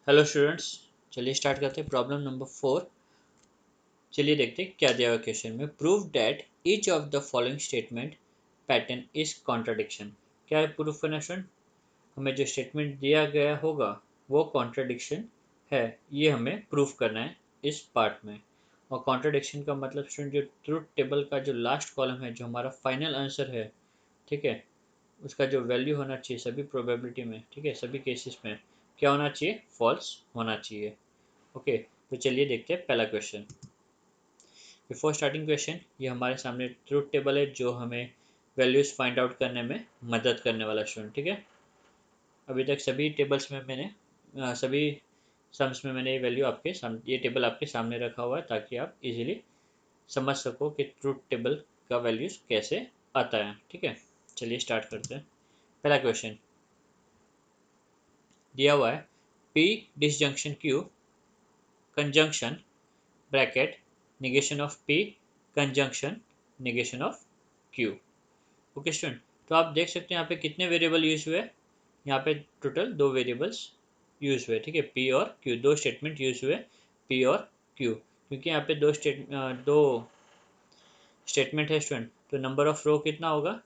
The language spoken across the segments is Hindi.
Hello students. चलिए स्टार्ट करते हैं प्रॉब्लम नंबर 4। चलिए देखते हैं क्या दिया हुआ क्वेश्चन में। Prove that each of the following statement pattern is contradiction. क्या है प्रूफ करना स्टूडेंट? हमें जो स्टेटमेंट दिया गया होगा वो कॉन्ट्राडिक्शन है, ये हमें प्रूफ करना है इस पार्ट में। और कॉन्ट्राडिक्शन का मतलब स्टूडेंट जो ट्रूथ टेबल का जो लास्ट कॉलम है, जो हमारा फाइनल आंसर है, ठीक है, उसका जो वैल्यू होना चाहिए सभी प्रोबेबिलिटी में, ठीक है, सभी केसेस में क्या होना चाहिए? फॉल्स होना चाहिए। ओके, तो चलिए देखते हैं पहला क्वेश्चन। बिफोर स्टार्टिंग क्वेश्चन, ये हमारे सामने ट्रूथ टेबल है जो हमें वैल्यूज फाइंड आउट करने में मदद करने वाला स्टूडेंट, ठीक है। अभी तक सभी टेबल्स में मैंने सभी सम्स में मैंने ये वैल्यू आपके सामने, ये टेबल आपके सामने रखा हुआ है ताकि आप इजीली समझ सको कि ट्रूथ टेबल का वैल्यूज कैसे आता है, ठीक है। चलिए स्टार्ट करते हैं। पहला क्वेश्चन दिया हुआ है, P disjunction Q conjunction bracket negation of P conjunction negation of Q। Okay student, तो आप देख सकते हैं यहाँ पे कितने वेरिएबल यूज हुए। यहाँ पे टोटल दो वेरिएबल्स यूज हुए, ठीक है, P और Q। दो स्टेटमेंट यूज हुए, P और Q, क्योंकि यहाँ पे दो स्टेटमेंट है स्टूडेंट। तो नंबर ऑफ रो कितना होगा?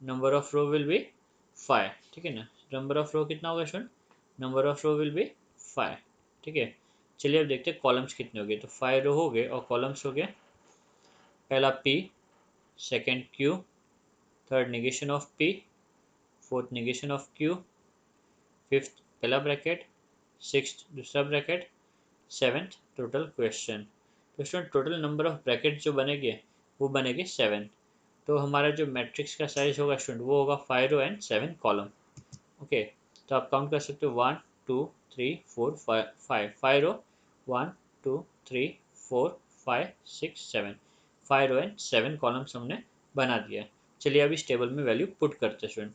Number of row will be 5, ठीक है ना। नंबर ऑफ रो कितना होगा student? Number of row will be 5, ठीक है। चलिए अब देखते हैं कॉलम्स कितने हो गए। तो 5 रो हो गए और कॉलम्स हो गए, पहला P, second Q, third negation of P, fourth negation of Q, fifth पहला ब्रैकेट, सिक्स्थ दूसरा ब्रैकेट, सेवेंथ टोटल क्वेश्चन। तो student total number of bracket जो बनेंगे वो बनेंगे 7। तो हमारा जो मैट्रिक्स का साइज होगा स्टूडेंट वो होगा 5 रो एंड 7 कॉलम। ओके, तो आप काउंट कर सकते हो 1 2 3 4 5 5 रो, 1 2 3 4 5 6 7, 5 रो एंड 7 कॉलम्स हमने बना दिया। चलिए अब इस टेबल में वैल्यू पुट करते हैं स्टूडेंट।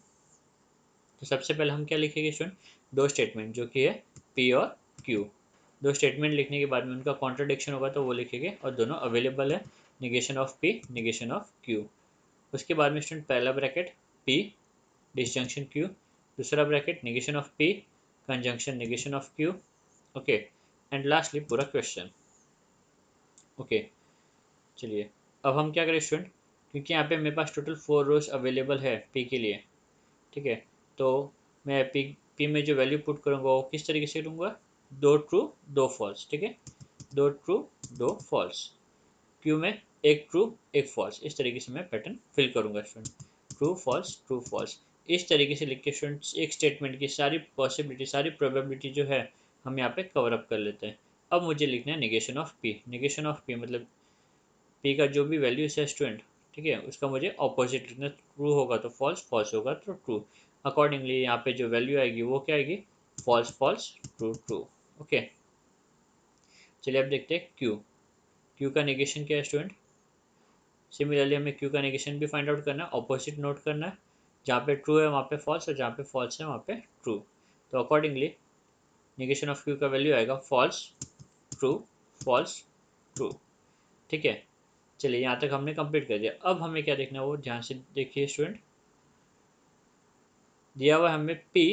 तो सबसे पहले हम क्या लिखेंगे स्टूडेंट? दो स्टेटमेंट जो कि है P और Q। दो स्टेटमेंट लिखने के बाद में उनका कॉन्ट्रडिक्शन होगा तो वो लिखेंगे, और दोनों अवेलेबल है, negation of P negation of Q। उसके बाद में स्टूडेंट पहला ब्रैकेट P डिसजंक्शन Q, दूसरा bracket negation of P conjunction negation of Q। Okay, and lastly पूरा क्वेश्चन। ओके, चलिए अब हम क्या करें स्टूडेंट, क्योंकि यहाँ पे मेरे पास टोटल 4 रोज अवेलेबल है P के लिए, ठीक है। तो मैं पी में जो वैल्यू पुट करूँगा वो किस तरीके से लूँगा? दो ट्रू दो फॉल्स, ठीक है, दो ट्रू दो फॉल्स। क्यू में एक ट्रू एक फॉल्स, इस तरीके से मैं पैटर्न फिल करूँगा स्टूडेंट। ट्रू फॉल्स इस तरीके से लिख के स्टूडेंट एक स्टेटमेंट की सारी पॉसिबिलिटी, सारी प्रोबेबिलिटी जो है हम यहाँ पे कवर अप कर लेते हैं। अब मुझे लिखना है negation of P. Negation of P मतलब पी का जो भी वैल्यू है स्टूडेंट, ठीक है, उसका मुझे ऑपोजिट लिखना। ट्रू होगा तो फॉल्स, फॉल्स होगा तो ट्रू। अकॉर्डिंगली यहाँ पे जो वैल्यू आएगी वो क्या आएगी? False false true true. Okay, चलिए अब देखते हैं क्यू। क्यू का नेगेशन क्या है स्टूडेंट? सिमिलरली हमें क्यू का नेगेशन भी फाइंड आउट करना है, ऑपोजिट नोट करना है। जहाँ पे ट्रू है वहाँ पे फॉल्स, और जहाँ पे फॉल्स है वहाँ पे ट्रू। तो अकॉर्डिंगली नेगेशन ऑफ क्यू का वैल्यू आएगा फॉल्स ट्रू फॉल्स ट्रू, ठीक है। चलिए यहाँ तक हमने कंप्लीट कर दिया। अब हमें क्या देखना है वो ध्यान से देखिए स्टूडेंट। दिया हुआ हमें P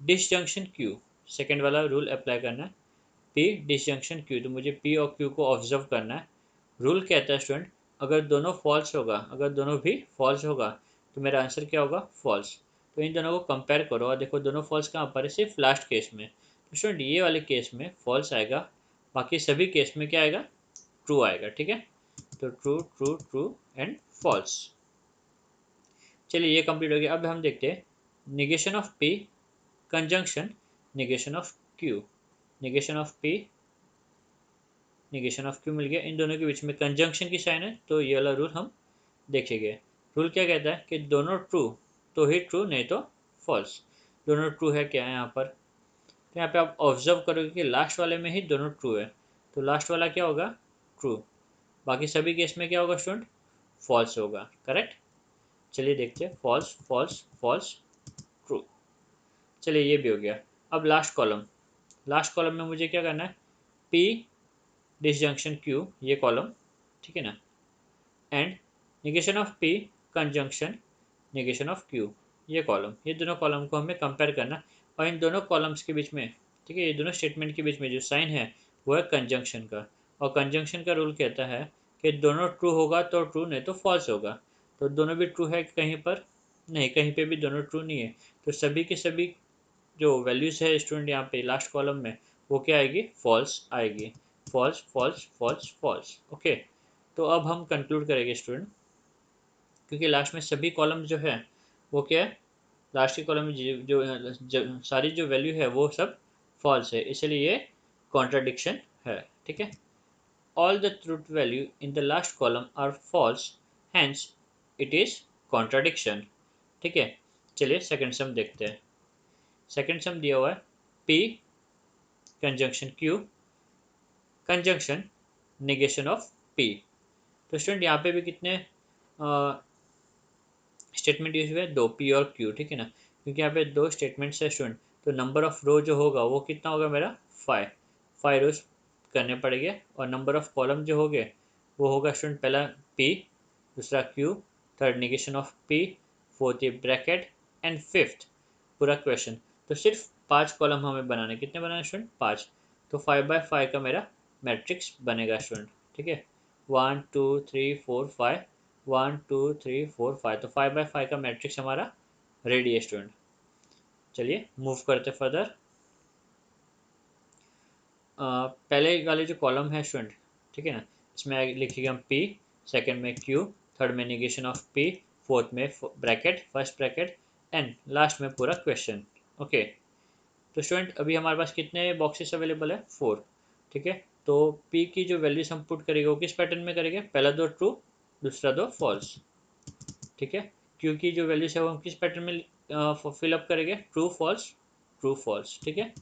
डिसजंक्शन Q, सेकेंड वाला रूल अप्लाई करना है। P डिसजंक्शन Q, तो मुझे P और Q को ऑब्जर्व करना है। रूल कहता है स्टूडेंट, अगर दोनों फॉल्स होगा, अगर दोनों भी फॉल्स होगा तो मेरा आंसर क्या होगा? फॉल्स। तो इन दोनों को कंपेयर करो और देखो दोनों फॉल्स कहाँ पर है? सिर्फ लास्ट केस में। तो स्टूडेंट ये वाले केस में फॉल्स आएगा, बाकी सभी केस में क्या आएगा? ट्रू आएगा, ठीक है। तो true true true and false. चलिए ये कंप्लीट हो गया। अब हम देखते हैं negation of P conjunction negation of Q। Negation of P negation of Q मिल गया, इन दोनों के बीच में कंजंक्शन की साइन है, तो ये वाला रूल हम देखेंगे। रूल क्या कहता है कि दोनों ट्रू तो ही ट्रू, नहीं तो फॉल्स। दोनों ट्रू है क्या है यहाँ पर? तो यहाँ पे आप ऑब्जर्व करोगे कि लास्ट वाले में ही दोनों ट्रू है, तो लास्ट वाला क्या होगा? ट्रू। बाकी सभी केस में क्या होगा स्टूडेंट? फॉल्स होगा, करेक्ट। चलिए देखते हैं फॉल्स फॉल्स फॉल्स ट्रू। चलिए ये भी हो गया। अब लास्ट कॉलम, लास्ट कॉलम में मुझे क्या करना है? P डिसजंक्शन Q, ये कॉलम, ठीक है ना, and negation of P conjunction negation of Q, ये कॉलम। ये दोनों कॉलम को हमें कंपेयर करना, और इन दोनों कॉलम्स के बीच में ठीक है, ये दोनों स्टेटमेंट के बीच में जो साइन है वो है कंजंक्शन का, और कंजंक्शन का रूल कहता है कि दोनों ट्रू होगा तो ट्रू, नहीं तो फॉल्स होगा। तो दोनों भी ट्रू है कहीं पर, नहीं, कहीं पे भी दोनों ट्रू नहीं है, तो सभी के सभी जो वैल्यूज़ है स्टूडेंट यहाँ पे लास्ट कॉलम में वो क्या आएगी, फॉल्स आएगी। False false false false. Okay, तो अब हम कंक्लूड करेंगे स्टूडेंट, क्योंकि लास्ट में सभी कॉलम जो है वो क्या है, लास्ट के कॉलम में सारी जो वैल्यू है वो सब फॉल्स है, इसलिए ये कॉन्ट्राडिक्शन है। ठीक है, all the truth value in the last column are false, hence it is contradiction. ठीक है, चलिए सेकंड सम देखते हैं। सेकंड सम दिया हुआ है P conjunction Q conjunction negation of P। तो स्टूडेंट यहाँ पे भी कितने स्टेटमेंट यूज हुए, दो, P और Q। ठीक है ना, क्योंकि यहाँ पे दो स्टेटमेंट्स है स्टूडेंट, तो नंबर ऑफ रो जो होगा वो कितना होगा मेरा, 5 रोज करने पड़ेंगे, और नंबर ऑफ कॉलम जो होंगे वो होगा स्टूडेंट, पहला P, दूसरा Q, third negation of P, fourth ये ब्रैकेट, एंड फिफ्थ पूरा क्वेश्चन। तो सिर्फ 5 कॉलम हमें बनाने, कितने बनाने स्टूडेंट, 5। तो 5 बाय 5 का मेरा मैट्रिक्स बनेगा स्टूडेंट। ठीक है, 1 2 3 4 5, 1 2 3 4 5, तो 5 बाय 5 का मैट्रिक्स हमारा रेडी है स्टूडेंट। चलिए मूव करते फर्दर। पहले वाले जो कॉलम है स्टूडेंट, ठीक है ना, इसमें लिखिएगा हम P, सेकंड में Q, थर्ड में निगेशन ऑफ P, फोर्थ में bracket, first bracket, and last में पूरा क्वेश्चन। ओके, तो स्टूडेंट अभी हमारे पास कितने बॉक्सेस अवेलेबल है, 4। ठीक है, तो P की जो वैल्यूज हम पुट करेंगे वो किस पैटर्न में करेंगे, पहला दो ट्रू, दूसरा दो फॉल्स। ठीक है, Q की जो वैल्यूज है वो हम किस पैटर्न में फिलअप करेंगे, ट्रू फॉल्स ट्रू फॉल्स। ठीक है,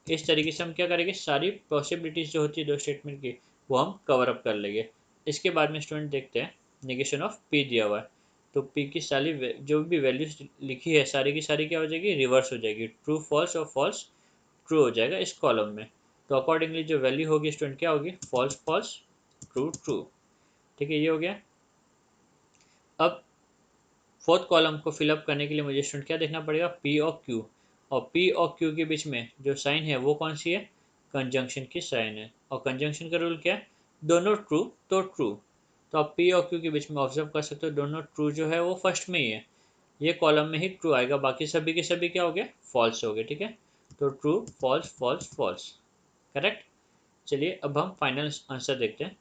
इस तरीके से हम क्या करेंगे, सारी पॉसिबिलिटीज़ जो होती है दो स्टेटमेंट की वो हम कवर अप कर लेंगे। इसके बाद में स्टूडेंट देखते हैं नेगेशन ऑफ P दिया हुआ है, तो P की सारी जो भी वैल्यूज लिखी है सारी की सारी क्या हो जाएगी, रिवर्स हो जाएगी, ट्रू फॉल्स और फॉल्स ट्रू हो जाएगा इस कॉलम में। तो अकॉर्डिंगली जो वैल्यू होगी स्टूडेंट क्या होगी, फॉल्स फॉल्स ट्रू ट्रू। ठीक है, ये हो गया। अब फोर्थ कॉलम को फिलअप करने के लिए मुझे स्टूडेंट क्या देखना पड़ेगा, P और Q, और P और Q के बीच में जो साइन है वो कौन सी है, कंजंक्शन की साइन है, और कंजंक्शन का रूल क्या है, दोनों ट्रू तो ट्रू। तो आप P और Q के बीच में ऑब्जर्व कर सकते हो, दोनों ट्रू जो है वो फर्स्ट में ही है, ये कॉलम में ही ट्रू आएगा, बाकी सभी के सभी क्या हो गए, फॉल्स हो गए। ठीक है, तो true false false false, correct. चलिए अब हम फाइनल आंसर देखते हैं।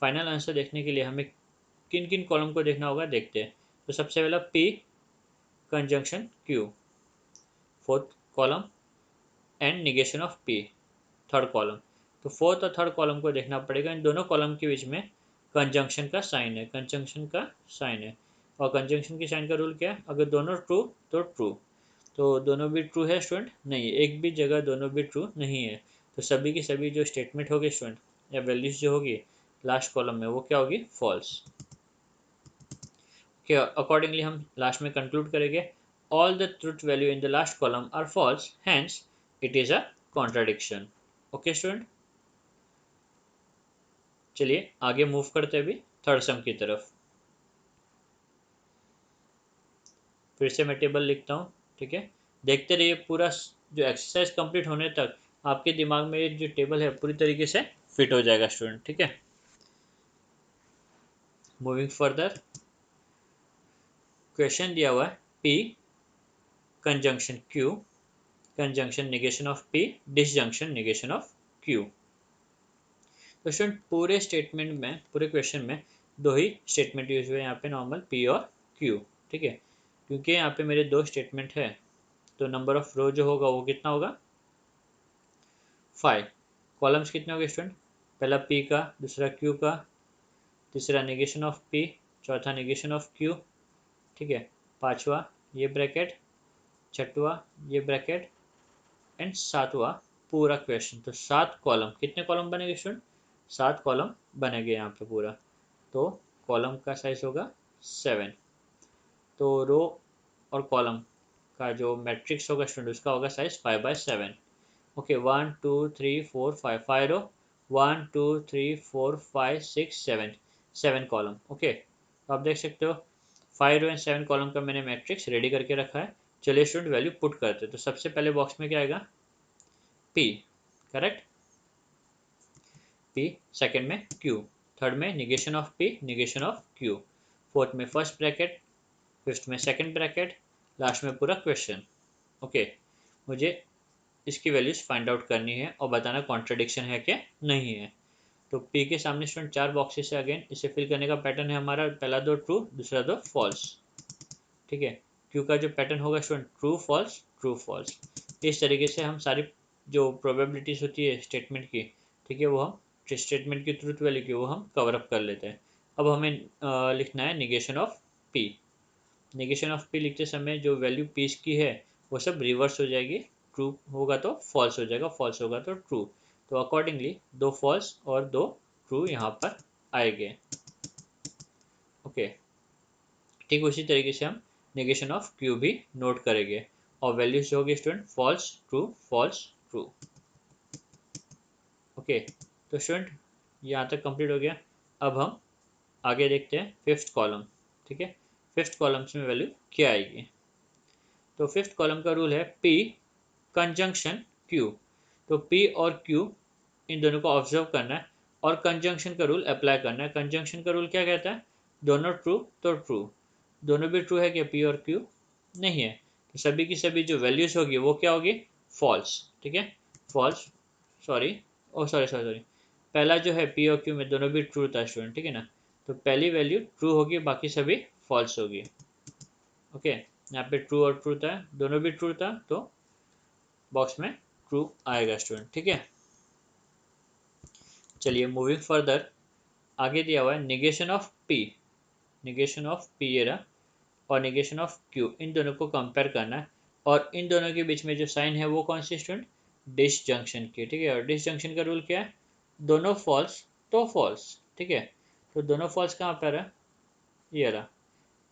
फाइनल आंसर देखने के लिए हमें किन किन कॉलम को देखना होगा, देखते हैं। तो सबसे पहला P conjunction Q, fourth column, and negation of P, third column. तो फोर्थ और थर्ड कॉलम को देखना पड़ेगा, इन दोनों कॉलम के बीच में कंजंक्शन का साइन है, कंजंक्शन का साइन है, और कंजंक्शन की साइन का रूल क्या है, अगर दोनों ट्रू तो ट्रू। तो दोनों भी ट्रू है स्टूडेंट, नहीं, एक भी जगह दोनों भी ट्रू नहीं है, तो सभी की सभी जो स्टेटमेंट होगी स्टूडेंट या वैल्यूज जो होगी लास्ट कॉलम में वो क्या होगी, फॉल्स। के अकॉर्डिंगली हम लास्ट में कंक्लूड करेंगे, all the truth value in the last column are false, hence it is a contradiction. Okay student, चलिए आगे मूव करते हैं अभी थर्ड सम की तरफ। फिर से मैं टेबल लिखता हूँ। ठीक है, देखते रहिए, पूरा जो एक्सरसाइज कंप्लीट होने तक आपके दिमाग में ये जो टेबल है पूरी तरीके से फिट हो जाएगा स्टूडेंट। ठीक है, मूविंग फर्दर, क्वेश्चन दिया हुआ है P conjunction Q conjunction negation of P disjunction negation of Q। तो स्टूडेंट पूरे स्टेटमेंट में, पूरे क्वेश्चन में दो ही स्टेटमेंट यूज हुए यहाँ पे, नॉर्मल P और Q। ठीक है, क्योंकि यहाँ पे मेरे दो स्टेटमेंट है, तो नंबर ऑफ रो जो होगा वो कितना होगा, 5। कॉलम्स कितने हो गए स्टूडेंट, पहला P का, दूसरा Q का, तीसरा नेगेशन ऑफ P, चौथा नेगेशन ऑफ Q। ठीक है, पांचवा ये ब्रैकेट, छठवा ये ब्रैकेट, एंड सातवां पूरा क्वेश्चन। तो 7 कॉलम, कितने कॉलम बनेंगे स्टूडेंट, 7 कॉलम बनेंगे यहाँ पे पूरा। तो कॉलम का साइज होगा 7, तो रो और कॉलम का जो मैट्रिक्स होगा स्टूडेंट उसका होगा साइज 5/7। ओके, 1 2 3 4 5, 5 रो, 1 2 3 4 5 6 7, 7 कॉलम। ओके, तो आप देख सकते हो 5 रो एंड 7 कॉलम का मैंने मैट्रिक्स रेडी करके रखा है। चलिए स्टूडेंट वैल्यू पुट करते हैं। तो सबसे पहले बॉक्स में क्या आएगा, P, करेक्ट। P, सेकेंड में Q, थर्ड में negation of P, negation of Q, fourth में फर्स्ट ब्रैकेट, फिफ्थ में सेकेंड ब्रैकेट, लास्ट में पूरा क्वेश्चन। ओके, मुझे इसकी वैल्यूज फाइंड आउट करनी है और बताना कॉन्ट्रडिक्शन है क्या नहीं है। तो P के सामने स्टूडेंट 4 बॉक्सेस है। अगेन इसे फिल करने का पैटर्न है हमारा, पहला दो ट्रू, दूसरा दो फॉल्स, ठीक है। Q का जो पैटर्न होगा student true false true false. इस तरीके से हम सारी जो प्रोबेबिलिटीज होती है स्टेटमेंट की, ठीक है, वो हम स्टेटमेंट की ट्रूथ वैल्यू की वो हम कवर अप कर लेते हैं। अब हमें लिखना है negation of P। Negation of P लिखते समय जो वैल्यू P की है वो सब रिवर्स हो जाएगी, ट्रू होगा तो फॉल्स हो जाएगा, फॉल्स होगा तो ट्रू। तो अकॉर्डिंगली दो फॉल्स और दो ट्रू यहाँ पर आएंगे। ओके, ठीक उसी तरीके से हम नेगेशन ऑफ Q भी नोट करेंगे और वैल्यूज जो होगी student false true false true. Okay, तो स्टूडेंट यहाँ तक कंप्लीट हो गया। अब हम आगे देखते हैं फिफ्थ कॉलम, ठीक है। फिफ्थ कॉलम्स में वैल्यू क्या आएगी। तो फिफ्थ कॉलम का रूल है P कंजंक्शन Q। तो P और Q इन दोनों को ऑब्जर्व करना है और कंजंक्शन का रूल अप्लाई करना है। कंजंक्शन का रूल क्या कहता है, दोनों ट्रू तो ट्रू, दोनों भी ट्रू है क्या P और Q, नहीं है, तो सभी की सभी जो वैल्यूज होगी वो क्या होगी, फॉल्स, ठीक है, फॉल्स। सॉरी, ओ सॉरी सॉरी सॉरी, पहला जो है P और Q में दोनों भी ट्रू था स्टूडेंट, ठीक है ना, तो पहली वैल्यू ट्रू होगी, बाकी सभी फॉल्स होगी। ओके, यहाँ पे ट्रू और ट्रू था, दोनों भी ट्रू था, तो बॉक्स में ट्रू आएगा स्टूडेंट, ठीक है। चलिए मूविंग फर्दर, आगे दिया हुआ है negation of P, negation of P ये रहा, और निगेशन ऑफ Q, इन दोनों को कंपेयर करना है और इन दोनों के बीच में जो साइन है वो कौन सी स्टूडेंट, डिसजंक्शन की, ठीक है। और डिसजंक्शन का रूल क्या है, दोनों फॉल्स तो फॉल्स, ठीक है। तो दोनों फॉल्स कहाँ पर है, ये रहा,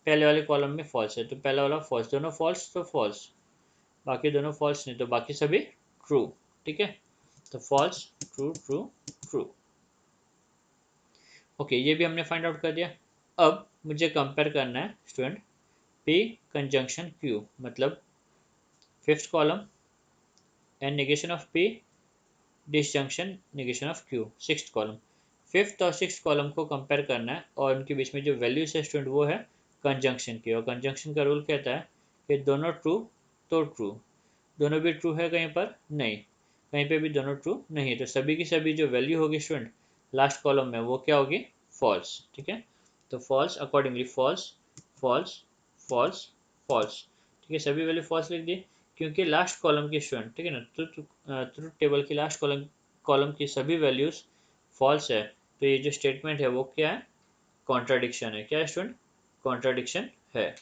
पहले वाले कॉलम में फॉल्स है तो पहला वाला फॉल्स, दोनों फॉल्स तो फॉल्स, बाकी दोनों फॉल्स नहीं तो बाकी सभी ट्रू, ठीक है। तो false true true true. Okay, ये भी हमने फाइंड आउट कर दिया। अब मुझे कंपेयर करना है स्टूडेंट P कंजंक्शन Q, मतलब fifth column and negation of P disjunction negation of Q, sixth column. Fifth और सिक्स्थ कॉलम को कंपेयर करना है और उनके बीच में जो वैल्यूज है स्टूडेंट वो है कंजंक्शन की, और कंजंक्शन का रूल कहता है कि दोनों ट्रू तो ट्रू, दोनों भी ट्रू है कहीं पर नहीं, कहीं पे भी दोनों ट्रू नहीं है, तो सभी की सभी जो वैल्यू होगी स्टूडेंट लास्ट कॉलम में वो क्या होगी, फॉल्स, ठीक है। तो false, accordingly false false false false, ठीक है, सभी वैल्यू फॉल्स लिख दी क्योंकि लास्ट कॉलम की स्टूडेंट, ठीक है ना, ट्रुथ टेबल की लास्ट कॉलम कॉलम की सभी वैल्यूज फॉल्स है, तो ये जो स्टेटमेंट है वो क्या है, कॉन्ट्राडिक्शन है। क्या है स्टूडेंट, कॉन्ट्राडिक्शन है।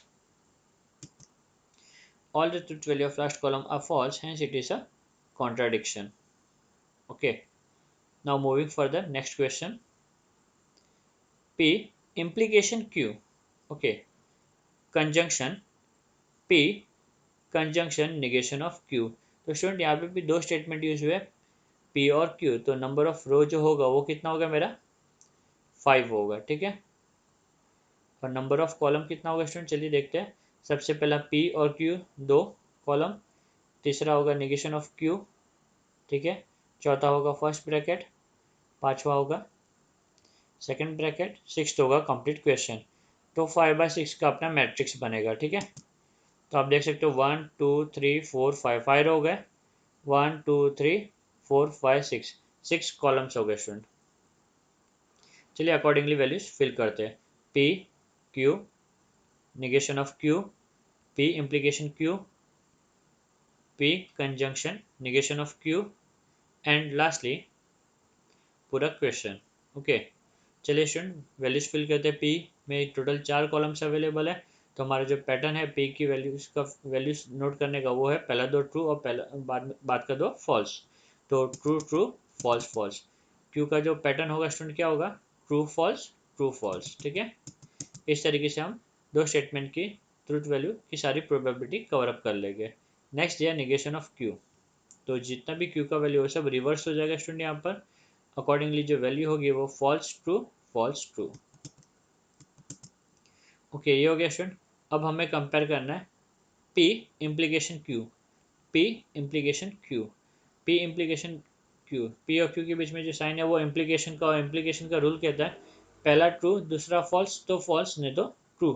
All the truth value of last column are false, hence it is a contradiction. Okay, now moving further, next question. P implication Q. Okay, conjunction P conjunction negation of Q. तो स्टूडेंट यहाँ पे भी दो स्टेटमेंट यूज हुए P और Q, तो नंबर ऑफ रो जो होगा वो कितना होगा मेरा, 5 होगा, ठीक है। और नंबर ऑफ कॉलम कितना होगा स्टूडेंट, चलिए देखते हैं। सबसे पहला P और Q दो कॉलम, तीसरा होगा निगेशन ऑफ Q, ठीक है, चौथा होगा फर्स्ट ब्रैकेट, पांचवा होगा सेकंड ब्रैकेट, सिक्स्थ होगा कंप्लीट क्वेश्चन। तो 5/6 का अपना मैट्रिक्स बनेगा, ठीक है। तो आप देख सकते हो 1 2 3 4 5, 5 हो गए, 1 2 3 4 5 6, 6 कॉलम्स हो गए स्टूडेंट। चलिए अकॉर्डिंगली वैल्यूज फिल करते हैं। P Q negation of Q, P implication Q, P conjunction negation of Q, and lastly पूरा क्वेश्चन। ओके, चलिए स्टूडेंट वैल्यूज फिल करते हैं। P में टोटल 4 कॉलम्स अवेलेबल है, तो हमारा जो पैटर्न है P की वैल्यूज का वैल्यूज नोट करने का वो है पहला दो ट्रू और पहला बाद का दो फॉल्स, तो true true false false. Q का जो पैटर्न होगा स्टूडेंट क्या होगा, ट्रू फॉल्स, ठीक है। इस तरीके से हम दो स्टेटमेंट की ट्रूथ वैल्यू की सारी प्रोबेबिलिटी कवर अप कर लेंगे। नेक्स्ट है निगेशन ऑफ Q, तो जितना भी Q का वैल्यू हो सब रिवर्स हो जाएगा स्टूडेंट यहाँ पर, अकॉर्डिंगली जो वैल्यू होगी वो फॉल्स ट्रू। ओके, ये हो गया स्टूडेंट। अब हमें कंपेयर करना है P implication Q, P implication Q। P implication Q, P और क्यू के बीच में जो साइन है वो इम्प्लीकेशन का, और इम्प्लीकेशन का रूल कहता है पहला ट्रू दूसरा फॉल्स तो फॉल्स, नहीं तो ट्रू।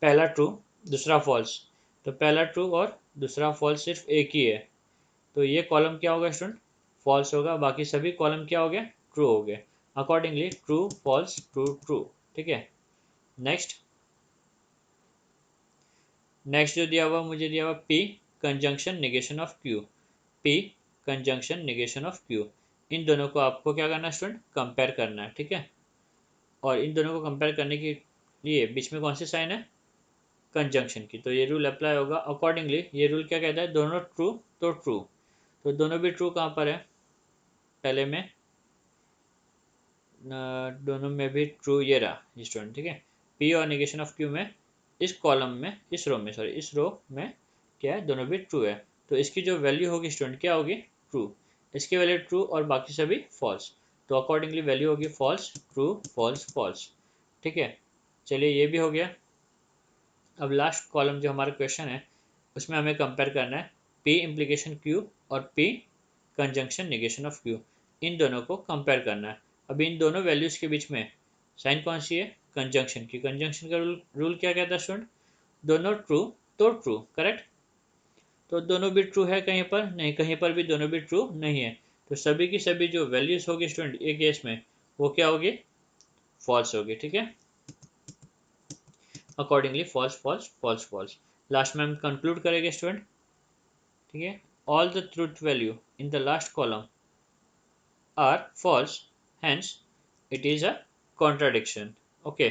पहला ट्रू दूसरा फॉल्स, तो पहला ट्रू और दूसरा फॉल्स सिर्फ एक ही है, तो ये कॉलम क्या होगा स्टूडेंट, फॉल्स होगा, बाकी सभी कॉलम क्या हो गया, ट्रू हो गए। Accordingly true false true true. ठीक है, नेक्स्ट नेक्स्ट जो दिया हुआ मुझे दिया हुआ P conjunction negation of Q, P conjunction negation of Q, इन दोनों को आपको क्या करना है स्टूडेंट, कंपेयर करना है। ठीक है, और इन दोनों को कंपेयर करने के लिए बीच में कौन सी साइन है, कंजंक्शन की, तो ये रूल अप्लाई होगा। अकॉर्डिंगली ये रूल क्या कहता है, दोनों ट्रू तो ट्रू, तो दोनों भी ट्रू कहाँ पर है, पहले में दोनों में भी ट्रू ये रहा स्टूडेंट। ठीक है, पी और नेगेशन ऑफ क्यू में इस कॉलम में, इस रो में, सॉरी इस रो में क्या है, दोनों भी ट्रू है, तो इसकी जो वैल्यू होगी स्टूडेंट क्या होगी, ट्रू, इसकी वैल्यू ट्रू और बाकी सभी फॉल्स, तो अकॉर्डिंगली वैल्यू होगी फॉल्स ट्रू फॉल्स फॉल्स। ठीक है, चलिए ये भी हो गया। अब लास्ट कॉलम जो हमारा क्वेश्चन है उसमें हमें कंपेयर करना है पी इम्प्लीकेशन क्यू और P conjunction negation of Q, इन दोनों को कंपेयर करना है। अभी इन दोनों वैल्यूज़ के बीच में साइन कौन सी है, कंजंक्शन की, कंजंक्शन का रूल क्या कहता है स्टूडेंट, दोनों ट्रू तो ट्रू, करेक्ट, तो दोनों भी ट्रू है कहीं पर नहीं, कहीं पर भी दोनों भी ट्रू नहीं है, तो सभी की सभी जो वैल्यूज़ होगी स्टूडेंट एक केस में वो क्या होगी, फॉल्स होगी। ठीक है, accordingly false false false false. Last में हम कंक्लूड करेंगे स्टूडेंट। ठीक है, all the truth value in the last column are false, hence it is a contradiction. Okay,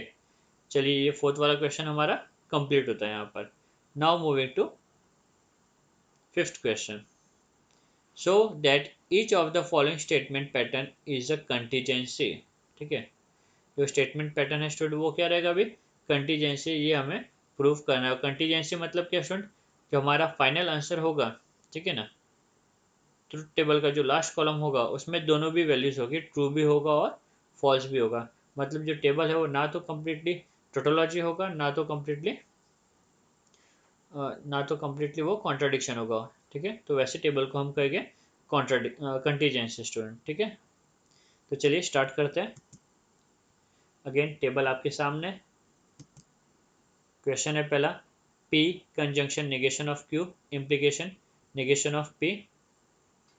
चलिए ये फोर्थ वाला क्वेश्चन हमारा कंप्लीट होता है यहाँ पर। Now moving to fifth question, so that each of the following statement pattern is a contingency. ठीक है, जो स्टेटमेंट पैटर्न है स्टूडेंट वो क्या रहेगा, अभी कंटीजेंसी, ये हमें प्रूव करना है। कंटीजेंसी मतलब क्या स्टूडेंट, जो हमारा फाइनल आंसर होगा, ठीक है ना, ट्रुथ टेबल का जो लास्ट कॉलम होगा उसमें दोनों भी वैल्यूज होगी, ट्रू भी होगा और फॉल्स भी होगा, मतलब जो टेबल है वो ना तो कम्प्लीटली टोटोलॉजी होगा, ना तो कम्प्लीटली वो कॉन्ट्राडिक्शन होगा। ठीक है, तो वैसे टेबल को हम कहेंगे कंटीजेंसी स्टूडेंट। ठीक है, तो चलिए स्टार्ट करते हैं। अगेन टेबल आपके सामने, क्वेश्चन है पहला, P conjunction negation of Q, implication negation of P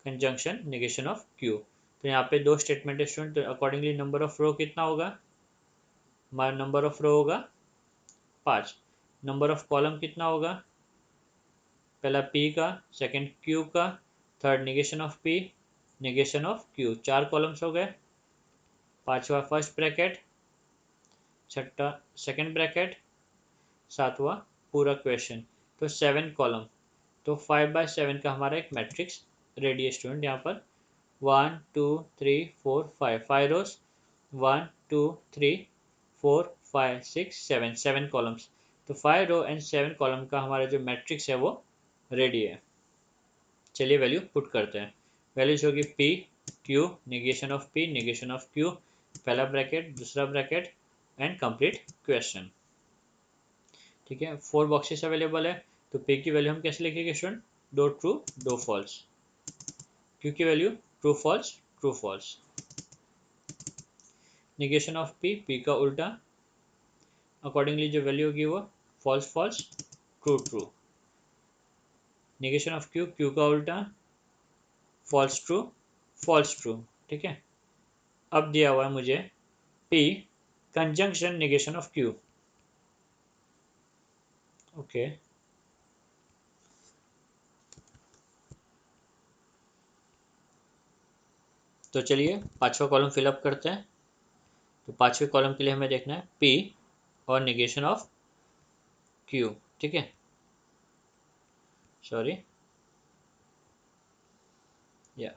conjunction negation of Q, तो यहाँ पे दो स्टेटमेंट है स्टूडेंट, तो अकॉर्डिंगली नंबर ऑफ रो कितना होगा, हमारा नंबर ऑफ रो होगा 5, नंबर ऑफ कॉलम कितना होगा, पहला पी का, सेकंड क्यू का, third negation of P negation of Q, 4 columns हो गए, पांचवा फर्स्ट ब्रैकेट, छठा सेकंड ब्रैकेट, सातवां पूरा क्वेश्चन, तो 7 कॉलम, तो 5/7 का हमारा एक मैट्रिक्स रेडी है स्टूडेंट। यहाँ पर 1 2 3 4 5, 5 रोज, 1 2 3 4 5 6 7, 7 कॉलम्स, तो 5 रो एंड 7 कॉलम का हमारा जो मैट्रिक्स है वो रेडी है। चलिए वैल्यू पुट करते हैं, वैल्यूज होगी P Q negation of P negation of Q, पहला ब्रैकेट दूसरा ब्रैकेट एंड कंप्लीट क्वेश्चन। ठीक है, 4 बॉक्सेस अवेलेबल है, तो पी की वैल्यू हम कैसे लिखेंगे स्टूडेंट, दो ट्रू दो फॉल्स, क्यू की value true false true false, negation of P, P का उल्टा, अकॉर्डिंगली जो वैल्यू होगी वो false false true true, negation of Q, Q का उल्टा, फॉल्स ट्रू। ठीक है, अब दिया हुआ है मुझे P conjunction negation of Q. Okay, तो चलिए पांचवा कॉलम फिलअप करते हैं। तो पांचवे कॉलम के लिए हमें देखना है पी और निगेशन ऑफ क्यू। ठीक है, सॉरी या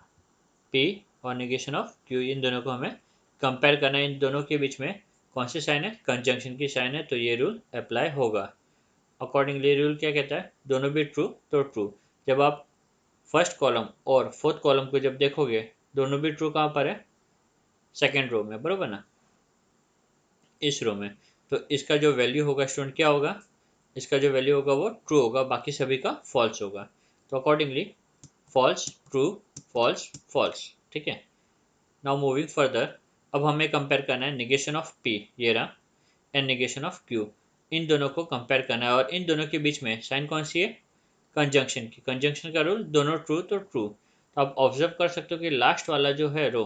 पी और निगेशन ऑफ क्यू, इन दोनों को हमें कंपेयर करना है, इन दोनों के बीच में कौन सी साइन है, कंजंक्शन की साइन है, तो ये रूल अप्लाई होगा। अकॉर्डिंगली रूल क्या कहता है, दोनों भी ट्रू तो ट्रू, जब आप फर्स्ट कॉलम और फोर्थ कॉलम को जब देखोगे दोनों भी ट्रू कहाँ पर है, सेकेंड रो में, बरोबर ना, इस रो में, तो इसका जो वैल्यू होगा स्टूडेंट क्या होगा, इसका जो वैल्यू होगा वो ट्रू होगा, बाकी सभी का फॉल्स होगा। तो accordingly false, true, false, false. ठीक है, नाउ मूविंग फर्दर, अब हमें कंपेयर करना है निगेशन ऑफ पी, ये रहा, एंड निगेशन ऑफ क्यू। इन दोनों को कंपेयर करना है और इन दोनों के बीच में साइन कौन सी है, कंजंक्शन की। कंजंक्शन का रूल, दोनों ट्रू तो ट्रू। तो आप ऑब्जर्व कर सकते हो कि लास्ट वाला जो है रो,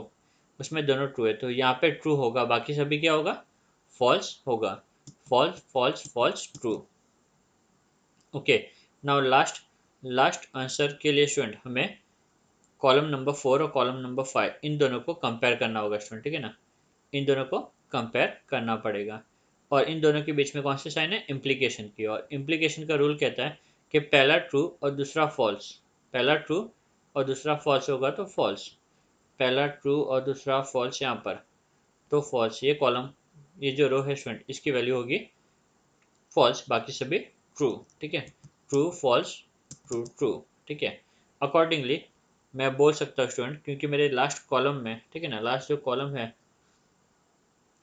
उसमें दोनों ट्रू है, तो यहाँ पे ट्रू होगा, बाकी सभी क्या होगा, फॉल्स होगा। False, false, false, true. Okay, now last last answer के लिए स्टूडेंट हमें कॉलम नंबर 4 और कॉलम नंबर 5 इन दोनों को कंपेयर करना होगा स्टूडेंट। ठीक है ना, इन दोनों को कंपेयर करना पड़ेगा। और इन दोनों के बीच में कौन सी साइन है, इम्प्लीकेशन की। और इम्प्लीकेशन का रूल कहता है कि पहला ट्रू और दूसरा फॉल्स, पहला ट्रू और दूसरा फॉल्स होगा तो फॉल्स, पहला ट्रू और दूसरा फॉल्स यहाँ पर तो फॉल्स। ये कॉलम, ये जो रो है स्टूडेंट, इसकी वैल्यू होगी फॉल्स, बाकी सभी ट्रू। ठीक है, ट्रू, फॉल्स, ट्रू, ट्रू। ठीक है, अकॉर्डिंगली मैं बोल सकता हूँ स्टूडेंट, क्योंकि मेरे लास्ट कॉलम में, ठीक है ना, लास्ट जो कॉलम है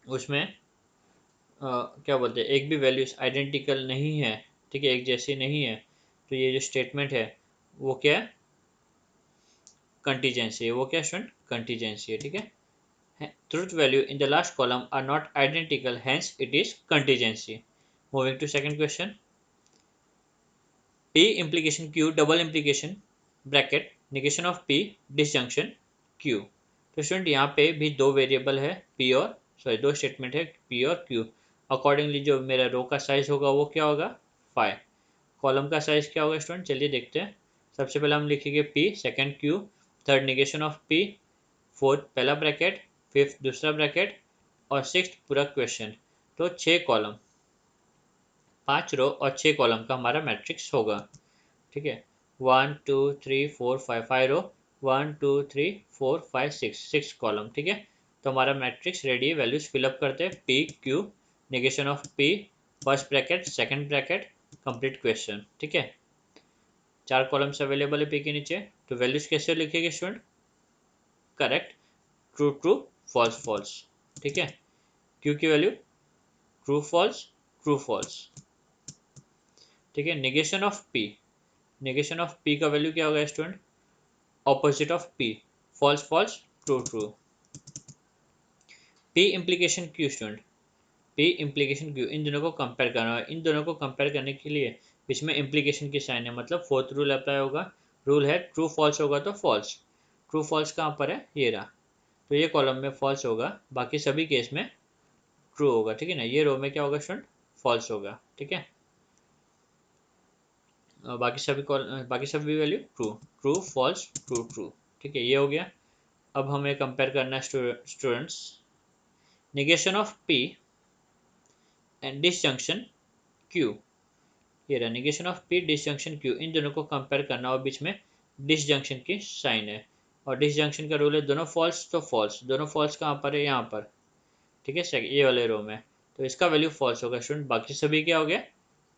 उसमें क्या बोलते हैं, एक भी वैल्यूज आइडेंटिकल नहीं है। ठीक है, एक जैसी नहीं है, तो ये जो स्टेटमेंट है वो क्या है, कंटीजेंसी है। वो क्या स्टूडेंट, कंटीजेंसी है। ठीक है, truth value in the last column are not identical, hence it is contingency. Moving to second question, P implication Q double implication bracket negation of P disjunction Q। तो स्टूडेंट यहाँ पे भी दो वेरिएबल है P और, सॉरी दो स्टेटमेंट है P और Q। अकॉर्डिंगली जो मेरा रो का साइज होगा वो क्या होगा, 5। कॉलम का साइज क्या होगा स्टूडेंट, चलिए देखते हैं। सबसे पहले हम लिखेंगे P, second Q, third negation of P, fourth पहला ब्रैकेट, फिफ्थ दूसरा ब्रैकेट और सिक्स पूरा क्वेश्चन। तो 6 कॉलम, 5 रो और 6 कॉलम का हमारा मैट्रिक्स होगा। ठीक है, 1 2 3 4 5, 5 रो, 1 2 3 4 5 6, 6 कॉलम। ठीक है, तो हमारा मैट्रिक्स रेडी है। वैल्यूज फिलअप करते हैं, P Q, negation of P, first bracket second bracket, complete question. ठीक है, 4 कॉलम्स अवेलेबल है पी के नीचे। तो वैल्यूज कैसे लिखेंगे student, correct, true true, false false. ठीक है, क्यू की value true false, true false. ठीक है, negation of P, negation of P का वैल्यू क्या होगा student, opposite of P, false false, true true. P implication Q student, P implication Q, इन दोनों को कंपेयर करना है। इन दोनों को कंपेयर करने के लिए बीच में इम्प्लीकेशन की साइन है, मतलब फोर्थ रूल अप्लाई होगा। रूल है ट्रू फॉल्स होगा तो फॉल्स। ट्रू फॉल्स कहाँ पर है, ये रहा, तो ये कॉलम में फॉल्स होगा, बाकी सभी केस में ट्रू होगा। ठीक है ना, ये रो में क्या होगा स्टूडेंट, फॉल्स होगा। ठीक है, बाकी सभी value true, true false, true true. ठीक है, ये हो गया। अब हमें कंपेयर करना है students, negation of P and disjunction Q। ये रहा negation of P disjunction Q, इन दोनों को कंपेयर करना और बीच में disjunction की साइन है। और disjunction का रूल है दोनों फॉल्स तो फॉल्स, दोनों फॉल्स कहाँ पर है, यहाँ पर। ठीक है, ये वाले रो में, तो इसका वैल्यू फॉल्स होगा स्टूडेंट, बाकी सभी क्या हो गया,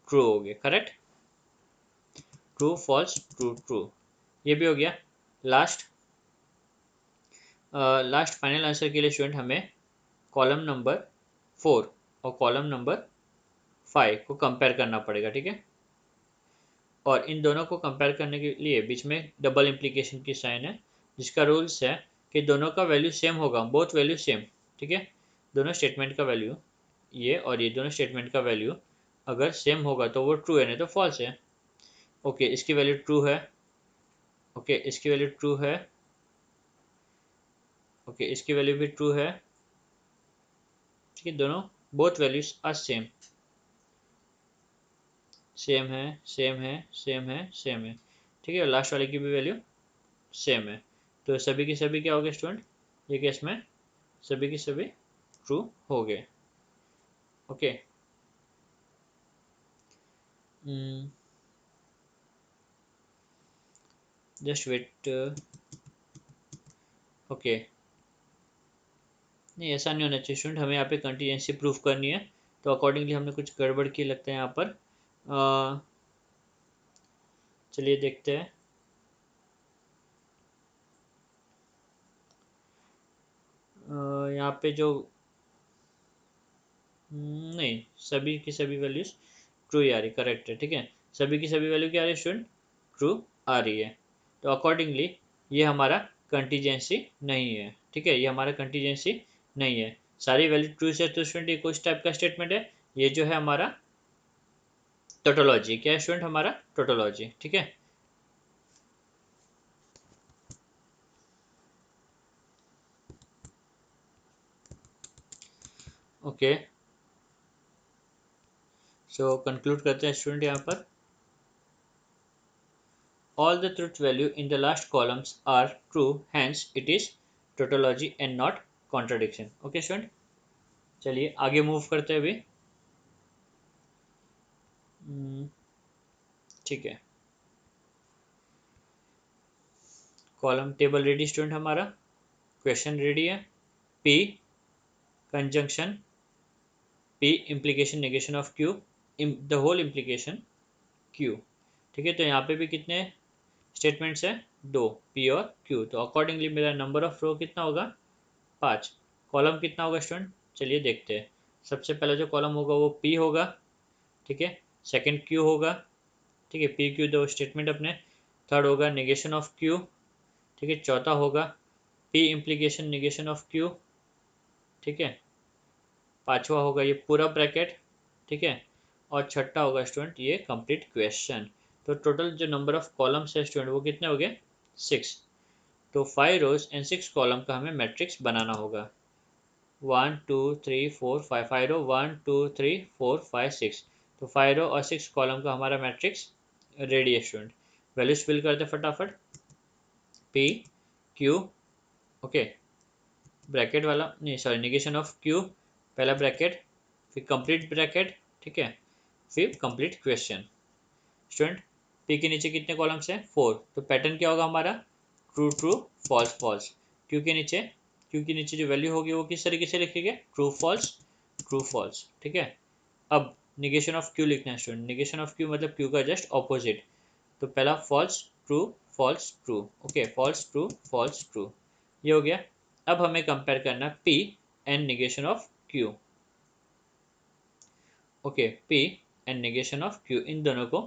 ट्रू हो गए। Correct, true false true true, ये भी हो गया। लास्ट लास्ट फाइनल आंसर के लिए स्टूडेंट हमें कॉलम नंबर 4 और कॉलम नंबर 5 को कंपेयर करना पड़ेगा। ठीक है, और इन दोनों को कंपेयर करने के लिए बीच में डबल इम्प्लीकेशन की साइन है, जिसका रूल्स है कि दोनों का वैल्यू सेम होगा, बोथ वैल्यू सेम। ठीक है, दोनों स्टेटमेंट का वैल्यू, ये और ये दोनों स्टेटमेंट का वैल्यू अगर सेम होगा तो वो ट्रू है, नहीं तो फॉल्स है। ओके, इसकी वैल्यू ट्रू है, ओके इसकी वैल्यू ट्रू है, ओके इसकी वैल्यू भी ट्रू है। ठीक है, दोनों both values are same, same है, सेम है, सेम है, सेम है। ठीक है, लास्ट वाले की भी वैल्यू सेम है, तो सभी की सभी क्या हो गए स्टूडेंट, ये केस में सभी की सभी ट्रू हो गए। Okay, just wait. ओके, नहीं ऐसा नहीं होना चाहिए स्टूडेंट, हमें यहाँ पे कंटीजेंसी प्रूफ करनी है, तो अकॉर्डिंगली हमने कुछ गड़बड़ की लगता है यहाँ पर। चलिए देखते हैं। यहाँ पे जो नहीं, सभी की सभी वैल्यूज ट्रू ही आ रही, करेक्ट है। ठीक है, सभी की सभी वैल्यू क्या आ रही है स्टूडेंट, ट्रू आ रही है। तो अकॉर्डिंगली ये हमारा कंटीजेंसी नहीं है, ठीक है, ये हमारा कंटीजेंसी नहीं है। सारी वैल्यू ट्रू से तो स्टूडेंट ये कुछ टाइप का स्टेटमेंट है, ये जो है हमारा टोटोलॉजी, क्या है स्टूडेंट, हमारा टोटोलॉजी, ठीक है। ओके, सो कंक्लूड करते हैं स्टूडेंट यहाँ पर, all the truth value in the last columns are true, hence it is tautology and not contradiction। Okay student, चलिए आगे मूव करते हैं अभी। ठीक है, कॉलम टेबल रेडी स्टूडेंट, हमारा क्वेश्चन रेडी है। P conjunction, P implication negation of Q, the whole implication Q, ठीक है। तो यहाँ पे भी कितने स्टेटमेंट्स हैं, दो, पी और क्यू। तो अकॉर्डिंगली मेरा नंबर ऑफ रो कितना होगा, 5। कॉलम कितना होगा स्टूडेंट, चलिए देखते हैं। सबसे पहला जो कॉलम होगा वो पी होगा, ठीक है। सेकंड क्यू होगा, ठीक है, पी क्यू दो स्टेटमेंट अपने। थर्ड होगा नेगेशन ऑफ क्यू, ठीक है। चौथा होगा P implication negation of Q, ठीक है। पांचवा होगा ये पूरा ब्रैकेट, ठीक है। और छठा होगा स्टूडेंट ये कंप्लीट क्वेश्चन। तो टोटल जो नंबर ऑफ कॉलम्स है स्टूडेंट वो कितने हो गए, 6। तो 5 रोज एंड 6 कॉलम का हमें मैट्रिक्स बनाना होगा। 1 2 3 4 5, 5 रो, 1 2 3 4 5 6। तो 5 रो और 6 कॉलम का हमारा मैट्रिक्स रेडी है स्टूडेंट। वैल्यूज फिल करते फटाफट, पी क्यू, ओके, ब्रैकेट वाला नहीं, सॉरी, नेगेशन ऑफ क्यू, पहला ब्रैकेट, फिर कंप्लीट ब्रैकेट, ठीक है, फिर कंप्लीट क्वेश्चन। स्टूडेंट, पी के नीचे कितने कॉलम्स हैं, 4। तो पैटर्न क्या होगा हमारा, true true false false. Q के नीचे, क्यू के नीचे जो वैल्यू होगी वो किस तरीके से लिखेंगे, ट्रू फॉल्स ट्रू फॉल्स, ठीक है। अब निगेशन ऑफ क्यू लिखना है स्टूडेंट, निगेशन ऑफ क्यू मतलब क्यू का जस्ट ऑपोजिट। तो पहला false true false true, okay, false true false true, ये हो गया। अब हमें कंपेयर करना P and negation of Q, okay, P and negation of Q, इन दोनों को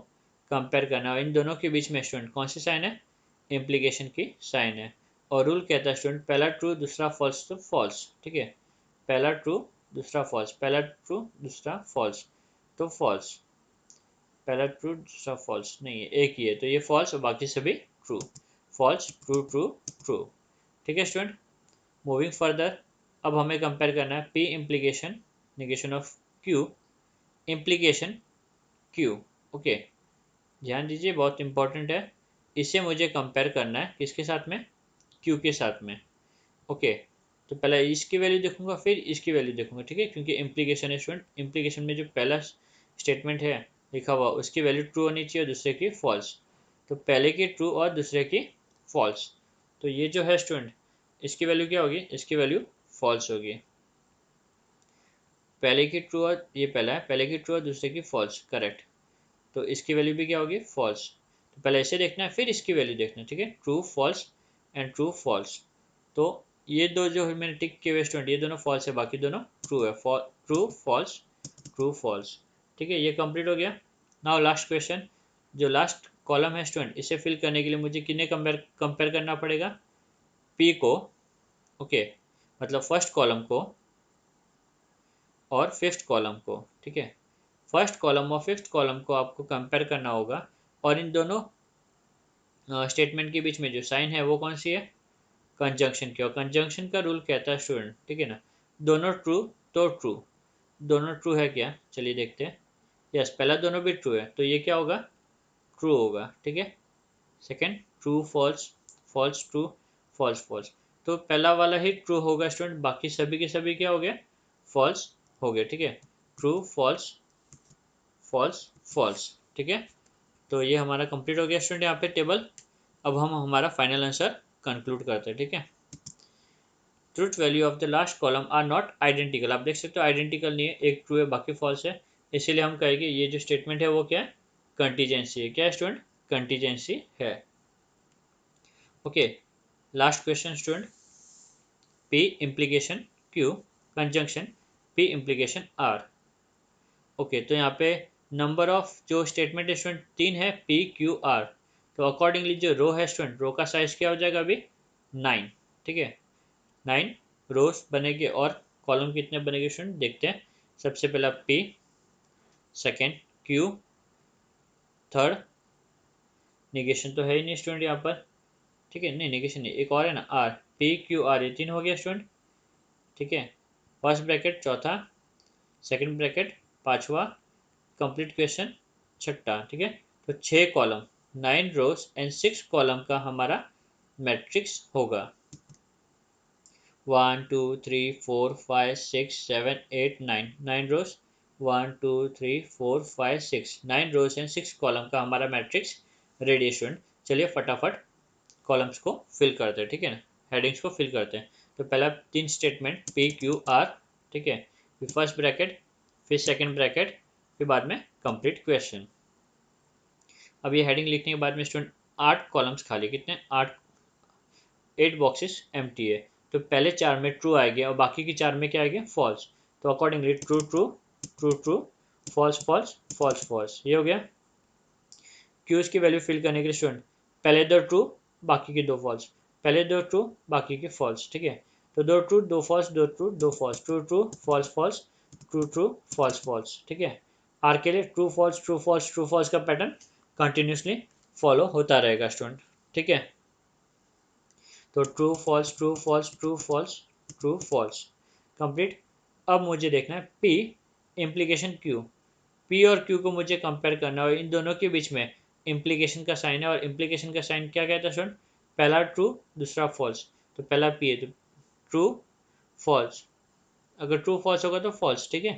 कंपेयर करना है। इन दोनों के बीच में स्टूडेंट कौन सी साइन है, इम्प्लीकेशन की साइन है। और रूल कहता है स्टूडेंट पहला ट्रू दूसरा फॉल्स तो फॉल्स, ठीक है। पहला ट्रू दूसरा फॉल्स, पहला ट्रू दूसरा फॉल्स तो फॉल्स, पहला ट्रू दूसरा फॉल्स नहीं है, एक ही है, तो ये फॉल्स और बाकी सभी true, false true true true, ठीक है स्टूडेंट। मूविंग फर्दर, अब हमें कंपेयर करना है P implication negation of Q, implication Q, okay, ध्यान दीजिए बहुत इंपॉर्टेंट है। इसे मुझे कंपेयर करना है किसके साथ में, क्यू के साथ में, ओके। तो पहले इसकी वैल्यू देखूंगा फिर इसकी वैल्यू देखूंगा, ठीक है, क्योंकि इम्प्लीकेशन है स्टूडेंट, इम्प्लीकेशन में जो पहला स्टेटमेंट है लिखा हुआ उसकी वैल्यू ट्रू होनी चाहिए और दूसरे की फॉल्स। तो पहले की ट्रू और दूसरे की फॉल्स, तो ये जो है स्टूडेंट इसकी वैल्यू क्या होगी, इसकी वैल्यू फॉल्स होगी। पहले की ट्रू और ये पहला है, पहले की ट्रू और दूसरे की फॉल्स, करेक्ट। तो इसकी वैल्यू भी क्या होगी, फॉल्स। तो पहले इसे देखना है फिर इसकी वैल्यू देखना है, ठीक है, true false and true false. तो ये दो जो मैंने टिक किए हुए स्टूडेंट ये दोनों फॉल्स है, बाकी दोनों ट्रू है, ट्रू फॉल्स ट्रू फॉल्स, ठीक है, ये कंप्लीट हो गया। नाउ लास्ट क्वेश्चन, जो लास्ट कॉलम है स्टूडेंट इसे फिल करने के लिए मुझे किन्हें कंपेयर करना पड़ेगा, पी को, ओके, मतलब फर्स्ट कॉलम को और फिफ्थ कॉलम को, ठीक है। फर्स्ट कॉलम और फिफ्थ कॉलम को आपको कंपेयर करना होगा और इन दोनों स्टेटमेंट के बीच में जो साइन है वो कौन सी है, कंजंक्शन की। और कंजंक्शन का रूल कहता है स्टूडेंट, ठीक है ना, दोनों ट्रू तो ट्रू, दोनों ट्रू है क्या, चलिए देखते हैं। यस, पहला दोनों भी ट्रू है तो ये क्या होगा, ट्रू होगा, ठीक है। Second true false, false true, false false. तो पहला वाला ही ट्रू होगा स्टूडेंट, बाकी सभी के सभी क्या हो गए, फॉल्स हो गए, ठीक है। ट्रू फॉल्स फॉल्स फॉल्स, ठीक है। तो ये हमारा कंप्लीट हो गया स्टूडेंट यहाँ पे टेबल। अब हम हमारा फाइनल आंसर कंक्लूड करते हैं, ठीक है। Truth value of the last column are not identical, आप देख सकते हो आइडेंटिकल नहीं है, एक ट्रू है बाकी फॉल्स है, इसीलिए हम कहेंगे ये जो स्टेटमेंट है वो क्या है, कंटीजेंसी है। क्या है स्टूडेंट, कंटीजेंसी है, okay. Last question student, P implication Q conjunction P implication R, okay. तो यहाँ पे नंबर ऑफ जो स्टेटमेंट है स्टूडेंट 3 है, पी क्यू आर। तो अकॉर्डिंगली जो रो है स्टूडेंट, रो का साइज क्या हो जाएगा अभी 9, ठीक है 9 रोज बनेंगे और कॉलम कितने बनेंगे स्टूडेंट देखते हैं। सबसे पहला P, second Q, third negation तो है ही नहीं स्टूडेंट यहाँ पर, ठीक है नहीं निगेशन नहीं, एक और है ना R, P Q R ये 3 हो गया स्टूडेंट, ठीक है फर्स्ट ब्रैकेट चौथा, सेकंड ब्रैकेट पांचवा, कंप्लीट क्वेश्चन छठा, ठीक है तो 6 कॉलम 9 रोज एंड 6 कॉलम का हमारा मैट्रिक्स होगा। 1 2 3 4 5 6 7 8 9 9 रोज, 1 2 3 4 5 6 9 रोज एंड 6 कॉलम का हमारा मैट्रिक्स रेडी स्टूडेंट। चलिए फटाफट कॉलम्स को फिल करते हैं, ठीक है ना हेडिंग्स को फिल करते हैं। तो पहला 3 स्टेटमेंट P Q R, ठीक है फिर फर्स्ट ब्रैकेट, फिर सेकंड ब्रैकेट, फिर बाद में कंप्लीट क्वेश्चन। अब ये हेडिंग लिखने के बाद में स्टूडेंट 8 कॉलम्स खाली, कितने 8 बॉक्सेस एम्प्टी है। तो पहले 4 में ट्रू आएगा और बाकी की 4 में क्या आएगा फॉल्स। तो accordingly true true true true, false false false false, ये हो गया। क्यूज की वैल्यू फिल करने के लिए स्टूडेंट पहले 2 ट्रू बाकी की 2 फॉल्स, पहले 2 ट्रू बाकी की फॉल्स, ठीक है तो 2 true 2 false 2 true 2 false, true true false false true true false false, ठीक है आर के लिए true false true false true false का पैटर्न कंटिन्यूसली फॉलो होता रहेगा स्टूडेंट, ठीक है तो true false true false true false true false complete. अब मुझे देखना है P इम्प्लीकेशन Q, P और Q को मुझे कंपेयर करना है और इन दोनों के बीच में इम्प्लीकेशन का साइन है और इम्प्लीकेशन का साइन क्या कहता है स्टूडेंट, पहला ट्रू दूसरा फॉल्स। तो पहला P है तो ट्रू फॉल्स, अगर ट्रू फॉल्स होगा तो फॉल्स, ठीक है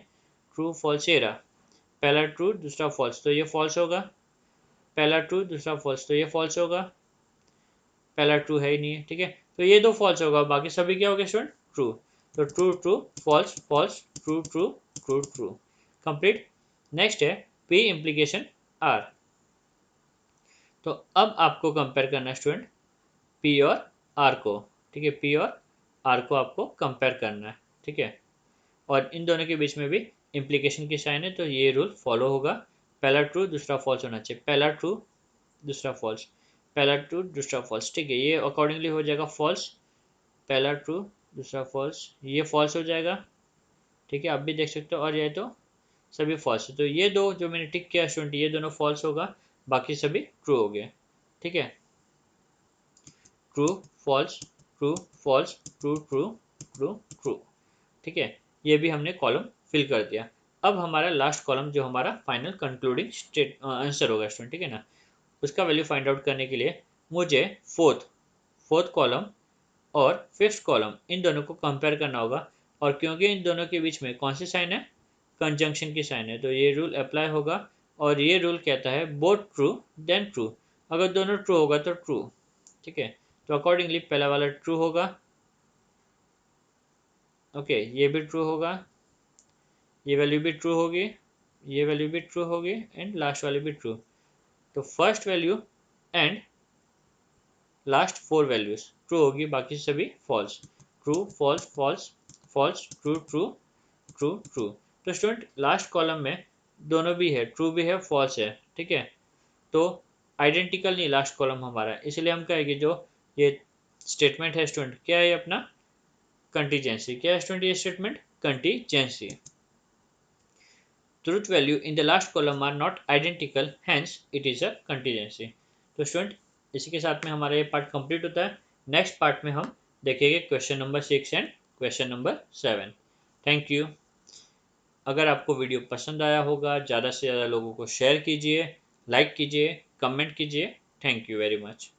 ट्रू फॉल्स ये रहा, पहला ट्रू दूसरा फॉल्स तो ये फॉल्स होगा, पहला ट्रू दूसरा फॉल्स तो ये फॉल्स होगा, पहला ट्रू है ही नहीं है, ठीक है तो ये 2 फॉल्स होगा बाकी सभी क्या हो गया स्टूडेंट ट्रू। तो true true false false true true true true complete. Next है P इम्प्लीकेशन R, तो अब आपको कंपेयर करना है स्टूडेंट P और R को, ठीक है P और R को आपको कंपेयर करना है, ठीक है और इन दोनों के बीच में भी इम्प्लीकेशन की साइन है तो ये रूल फॉलो होगा, पहला ट्रू दूसरा फॉल्स होना चाहिए, पहला ट्रू दूसरा फॉल्स, पहला ट्रू दूसरा फॉल्स, ठीक है ये अकॉर्डिंगली हो जाएगा फॉल्स, पहला ट्रू दूसरा फॉल्स ये फॉल्स हो जाएगा, ठीक है आप भी देख सकते हो और ये तो सभी फॉल्स है तो ये दो जो मैंने टिक किया स्टूडेंट ये दोनों फॉल्स होगा बाकी सभी ट्रू हो गए, ठीक है true false true false true true true true, ठीक है ये भी हमने कॉलम फिल कर दिया। अब हमारा लास्ट कॉलम जो हमारा फाइनल कंक्लूडिंग आंसर होगा स्टूडेंट, ठीक है ना उसका वैल्यू फाइंड आउट करने के लिए मुझे फोर्थ कॉलम और फिफ्थ कॉलम इन दोनों को कंपेयर करना होगा और क्योंकि इन दोनों के बीच में कौन सी साइन है कंजंक्शन की साइन है तो ये रूल अप्लाई होगा और ये रूल कहता है बोथ ट्रू देन ट्रू, अगर दोनों ट्रू होगा तो ट्रू, ठीक है तो अकॉर्डिंगली पहला वाला ट्रू होगा, ओके ये भी ट्रू होगा, ये वैल्यू भी ट्रू होगी, ये वैल्यू भी ट्रू होगी एंड लास्ट वाली भी ट्रू। तो first value and last 4 values true होगी बाकी सभी false, true false false false true true true true. तो स्टूडेंट लास्ट कॉलम में दोनों भी है ट्रू भी है फॉल्स है, ठीक है तो आइडेंटिकल नहीं लास्ट कॉलम हमारा, इसलिए हम कहेंगे जो ये स्टेटमेंट है स्टूडेंट क्या है अपना कंटीजेंसी, क्या है स्टूडेंट ये statement contingency. Truth value in the last column are not identical, hence it is a contingency। तो स्टूडेंट इसी के साथ में हमारा ये पार्ट कंप्लीट होता है। नेक्स्ट पार्ट में हम देखेंगे question number 6 and question number 7। Thank you. अगर आपको वीडियो पसंद आया होगा ज़्यादा से ज़्यादा लोगों को शेयर कीजिए, लाइक कीजिए, कमेंट कीजिए। Thank you very much.